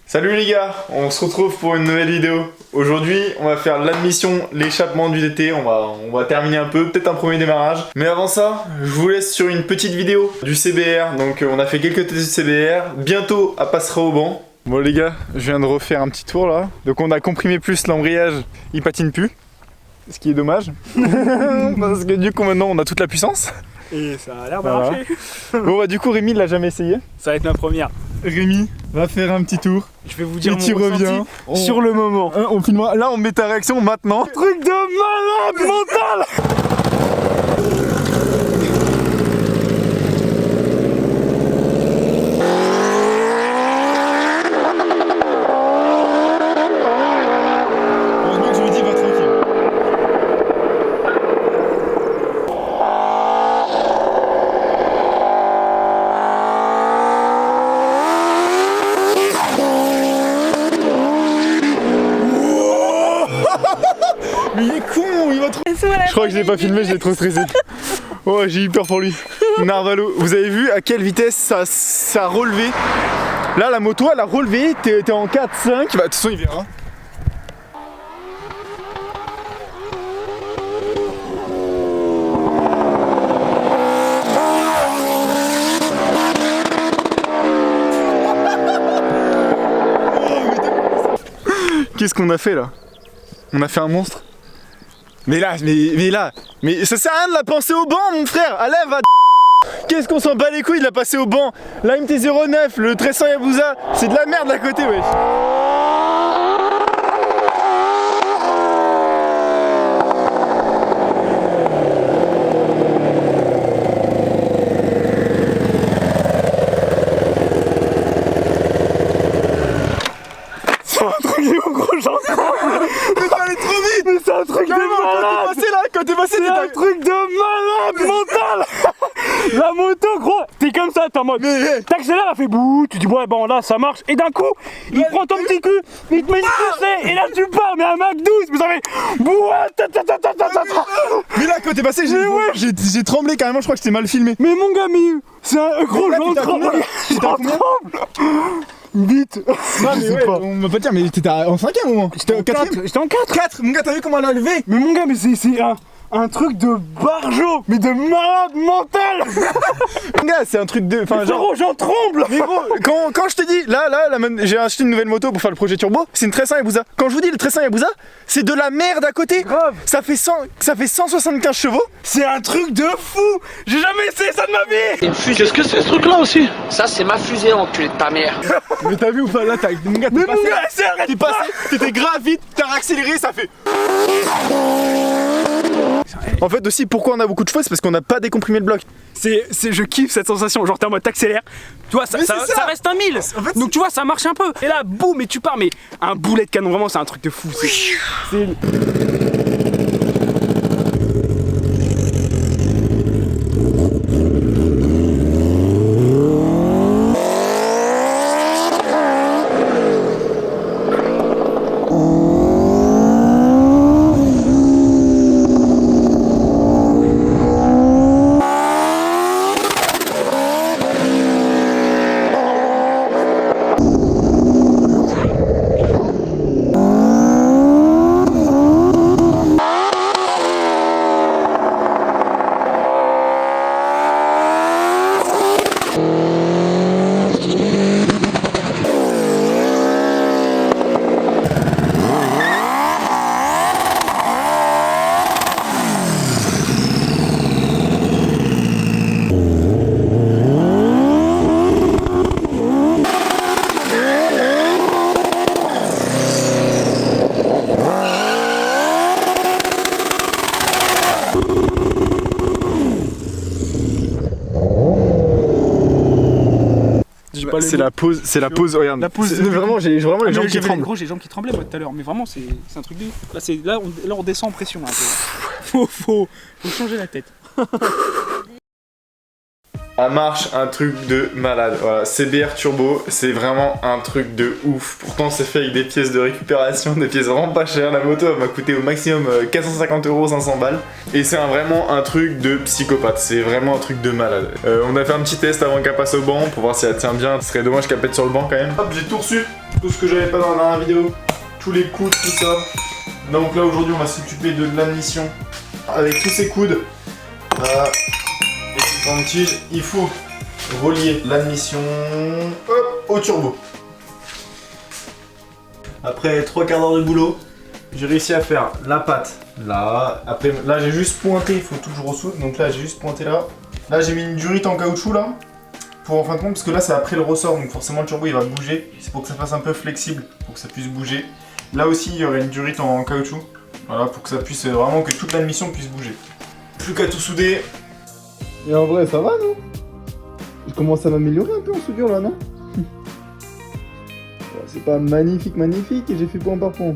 Salut les gars, on se retrouve pour une nouvelle vidéo. Aujourd'hui, on va faire l'admission, l'échappement du DT. On va terminer un peu, peut-être un premier démarrage. Mais avant ça, je vous laisse sur une petite vidéo du CBR. Donc on a fait quelques tests du CBR. Bientôt, elle passera au banc. Bon les gars, je viens de refaire un petit tour là. Donc on a comprimé plus l'embrayage, il patine plus. Ce qui est dommage. Parce que du coup maintenant on a toute la puissance. Et ça a l'air de marcher. Bon bah du coup Rémi l'a jamais essayé. Ça va être ma première. Rémi va faire un petit tour. Je vais vous dire et mon tu ressenti reviens sur le moment. On filmera. Là on met ta réaction maintenant. Truc de malade mental. Heureusement que je me dis va tranquille. Mais il est con, il va trop. Je crois que je l'ai pas filmé, j'ai trop stressé. Oh, j'ai eu peur pour lui. Narvalo, vous avez vu à quelle vitesse ça a relevé? Là, la moto, elle a relevé, t'es en 4-5. Bah, de toute façon, il verra. Qu'est-ce qu'on a fait là? On a fait un monstre. Mais ça sert à rien de la penser au banc mon frère. Allez va. Qu'est-ce qu'on s'en bat les couilles de la passer au banc? La MT-09, le 1300 Yabusa, c'est de la merde à côté wesh. C'est un truc de gros j'entends. Mais t'es allé trop vite. Mais c'est un truc de malade. Quand t'es passé C'est un truc de malade mental. La moto gros, t'es comme ça, t'es en mode t'accélères, elle fait bouh, tu dis ouais bon là ça marche et d'un coup il prend ton petit cul, il te met une poussée et là tu pars mais un Mac 12 vous avez bouh. Mais là quand t'es passé j'ai tremblé carrément, je crois que j'étais mal filmé. Mais mon gars mais c'est un gros j'en tremble. Vite. Non mais ouais, on m'a pas dire mais t'étais en 5ème au moins. J'étais en 4. J'étais en 4. 4. Mon gars t'as vu comment elle a levé? Mais mon gars mais c'est un truc de barjo, mais de malade mental. Mon gars c'est un truc de... Enfin genre j'en tremble. Mais gros, quand je te dis, là j'ai acheté une nouvelle moto pour faire le projet turbo, c'est une 1300 Yabusa. Quand je vous dis le 1300 Yabusa, c'est de la merde à côté. Grave. Ça fait 175 chevaux. C'est un truc de fou. J'ai jamais essayé ça de ma vie. Qu'est-ce que c'est ce truc là aussi? Ça c'est ma fusée enculé de ta mère. Mais t'as vu ou pas là mon gars mais mon gars t'es passé, t'étais grave vite, t'as accéléré, ça fait... En fait aussi pourquoi on a beaucoup de chevaux c'est parce qu'on n'a pas décomprimé le bloc. Je kiffe cette sensation, genre t'es en mode t'accélères, tu vois ça reste un 1000 en fait, donc tu vois ça marche un peu, et là boum et tu pars, mais un boulet de canon vraiment c'est un truc de fou, c'est... C'est la pause, regarde. La pause. Vraiment, j'ai vraiment les jambes qui tremblent. Gros, j'ai les jambes qui tremblaient moi tout à l'heure, mais vraiment c'est un truc de ouf. Là, on descend en pression un peu. Faut changer la tête. Elle marche un truc de malade. Voilà, CBR Turbo, c'est vraiment un truc de ouf. Pourtant, c'est fait avec des pièces de récupération, des pièces vraiment pas chères. La moto, elle m'a coûté au maximum 450 €, 500 balles. Et c'est vraiment un truc de psychopathe. C'est vraiment un truc de malade. On a fait un petit test avant qu'elle passe au banc pour voir si elle tient bien. Ce serait dommage qu'elle pète sur le banc quand même. Hop, j'ai tout reçu. Tout ce que j'avais pas dans la dernière vidéo. Tous les coudes, tout ça. Donc là, aujourd'hui, on va s'occuper de l'admission avec tous ces coudes. Voilà. Dans le tige, il faut relier l'admission au turbo. Après 3 quarts d'heure de boulot, j'ai réussi à faire la patte là. Après, là j'ai juste pointé, il faut tout que je ressoude. Donc là j'ai juste pointé là. Là j'ai mis une durite en caoutchouc là. Pour en fin de compte, parce que là c'est après le ressort, donc forcément le turbo il va bouger. C'est pour que ça fasse un peu flexible, pour que ça puisse bouger. Là aussi il y aurait une durite en caoutchouc. Voilà, pour que ça puisse vraiment que toute l'admission puisse bouger. Plus qu'à tout souder. Et en vrai, ça va, non? Je commence à m'améliorer un peu en soudure là, non? C'est pas magnifique, magnifique, et j'ai fait point par point.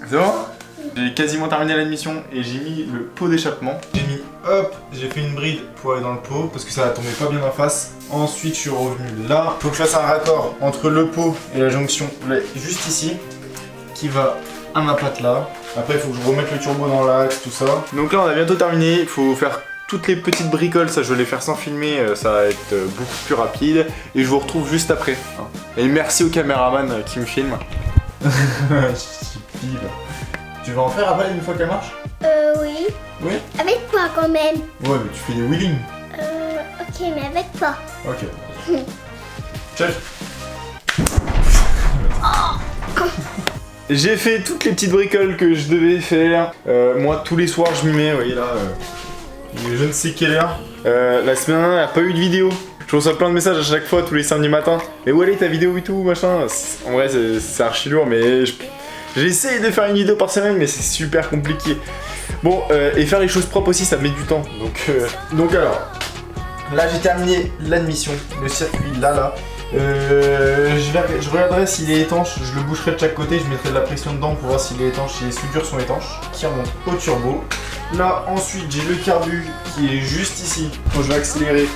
C'est bon? J'ai quasiment terminé l'admission et j'ai mis le pot d'échappement. J'ai fait une bride pour aller dans le pot parce que ça tombait pas bien en face. Ensuite, je suis revenu là. Faut que je fasse un raccord entre le pot et la jonction, là, juste ici, qui va à ma patte là. Après, il faut que je remette le turbo dans l'axe, tout ça. Donc là, on a bientôt terminé. Il faut faire toutes les petites bricoles. Ça, je vais les faire sans filmer. Ça va être beaucoup plus rapide. Et je vous retrouve juste après. Et merci au caméraman qui me filme. Tu vas en faire après une fois qu'elle marche? Oui. Oui? Avec toi quand même. Ouais, mais tu fais des wheelings. Ok, mais avec toi. Ok. Check. J'ai fait toutes les petites bricoles que je devais faire. Moi, tous les soirs, je m'y mets. Vous voyez là, il est je ne sais quelle heure. La semaine dernière, il n'y a pas eu de vidéo. Je reçois plein de messages à chaque fois, tous les samedis matins. Mais où elle est ta vidéo et tout, machin. En vrai, c'est archi lourd, mais j'essaie de faire une vidéo par semaine, mais c'est super compliqué. Bon, et faire les choses propres aussi, ça met du temps. Donc alors, là j'ai terminé l'admission, le circuit là. Je regarderai s'il est étanche, je le boucherai de chaque côté, je mettrai de la pression dedans pour voir s'il est étanche, si les soudures sont étanches, qui remonte au turbo. Là ensuite j'ai le carbu qui est juste ici, quand je vais accélérer.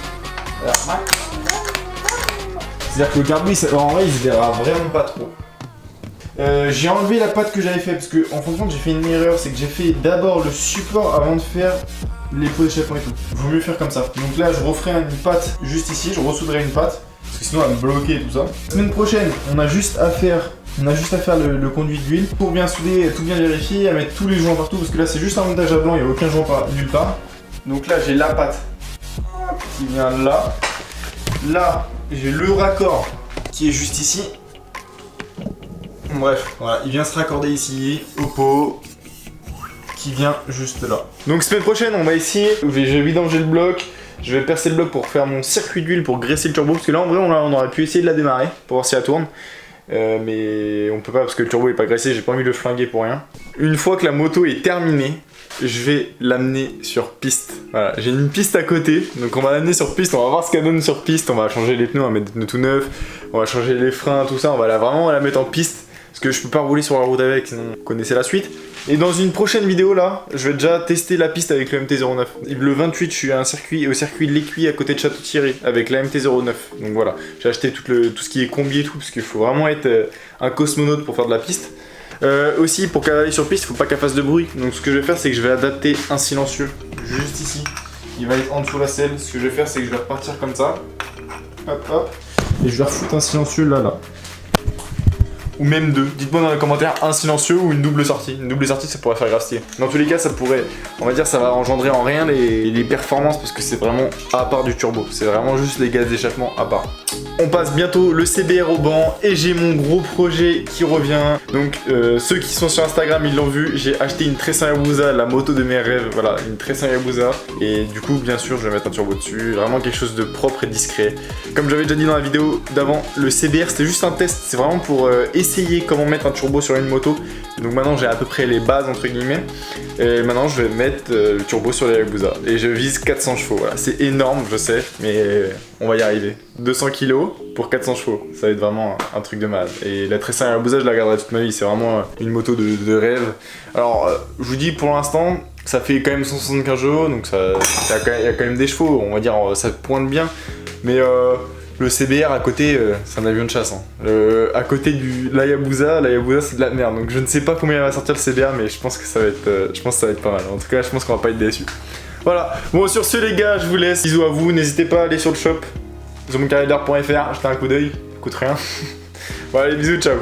C'est-à-dire que le carbu, en vrai il se verra vraiment pas trop. J'ai enlevé la patte que j'avais fait parce que en fin de compte j'ai fait une erreur, c'est que j'ai fait d'abord le support avant de faire les pots d'échappement et tout. Vaut mieux faire comme ça. Donc là je referai une patte juste ici, je ressouderai une patte parce que sinon elle va me bloquer et tout ça. La semaine prochaine on a juste à faire le conduit d'huile pour bien souder, tout bien vérifier, à mettre tous les joints partout parce que là c'est juste un montage à blanc, il n'y a aucun joint nulle part. Donc là j'ai la patte qui vient là. Là j'ai le raccord qui est juste ici. Bref, voilà, il vient se raccorder ici, au pot, qui vient juste là. Donc semaine prochaine, on va essayer, je vais vidanger le bloc, je vais percer le bloc pour faire mon circuit d'huile pour graisser le turbo, parce que là en vrai on aurait pu essayer de la démarrer, pour voir si elle tourne. Mais on peut pas parce que le turbo est pas graissé, j'ai pas envie de le flinguer pour rien. Une fois que la moto est terminée, je vais l'amener sur piste. Voilà, j'ai une piste à côté, donc on va l'amener sur piste, on va voir ce qu'elle donne sur piste, on va changer les pneus, on va mettre des pneus tout neufs, on va changer les freins, tout ça, on va vraiment la mettre en piste. Parce que je peux pas rouler sur la route avec, sinon vous connaissez la suite. Et dans une prochaine vidéo là, je vais déjà tester la piste avec le MT-09. Le 28, je suis au circuit de l'Écuy à côté de Château-Thierry avec la MT-09. Donc voilà, j'ai acheté tout ce qui est combi et tout, parce qu'il faut vraiment être un cosmonaute pour faire de la piste. Aussi, pour qu'elle aille sur piste, il faut pas qu'elle fasse de bruit. Donc ce que je vais faire, c'est que je vais adapter un silencieux juste ici. Il va être en dessous de la selle. Ce que je vais faire, c'est que je vais repartir comme ça. Hop hop. Et je vais refoutre un silencieux là. Ou même deux. Dites-moi dans les commentaires un silencieux ou une double sortie. Une double sortie, ça pourrait faire grave stylé. Dans tous les cas, ça pourrait, on va dire, ça va engendrer en rien les performances parce que c'est vraiment à part du turbo. C'est vraiment juste les gaz d'échappement à part. On passe bientôt le CBR au banc et j'ai mon gros projet qui revient. Donc ceux qui sont sur Instagram, ils l'ont vu. J'ai acheté une Tressan Yabusa, la moto de mes rêves. Voilà, une Tressan Yabusa. Et du coup, bien sûr, je vais mettre un turbo dessus. Vraiment quelque chose de propre et discret. Comme j'avais déjà dit dans la vidéo d'avant, le CBR, c'était juste un test. C'est vraiment pour essayer essayé comment mettre un turbo sur une moto. Donc maintenant j'ai à peu près les bases entre guillemets. Et maintenant je vais mettre le turbo sur les Hayabusa. Et je vise 400 chevaux. Voilà. C'est énorme, je sais, mais on va y arriver. 200 kg pour 400 chevaux. Ça va être vraiment un truc de malade. Et la Tressan Hayabusa, je la garderai toute ma vie. C'est vraiment une moto de rêve. Alors, je vous dis pour l'instant, ça fait quand même 175 chevaux. Donc il y a quand même des chevaux. On va dire, ça pointe bien. Mais le CBR à côté, c'est un avion de chasse. Hein. À côté de l'Hayabusa c'est de la merde. Donc je ne sais pas combien il va sortir le CBR, mais je pense que ça va être pas mal. En tout cas, je pense qu'on va pas être déçus. Voilà. Bon, sur ce les gars, je vous laisse. Bisous à vous. N'hésitez pas à aller sur le shop, zoomcarrière.fr, jeter un coup d'œil. Ça coûte rien. Voilà, les bisous, ciao.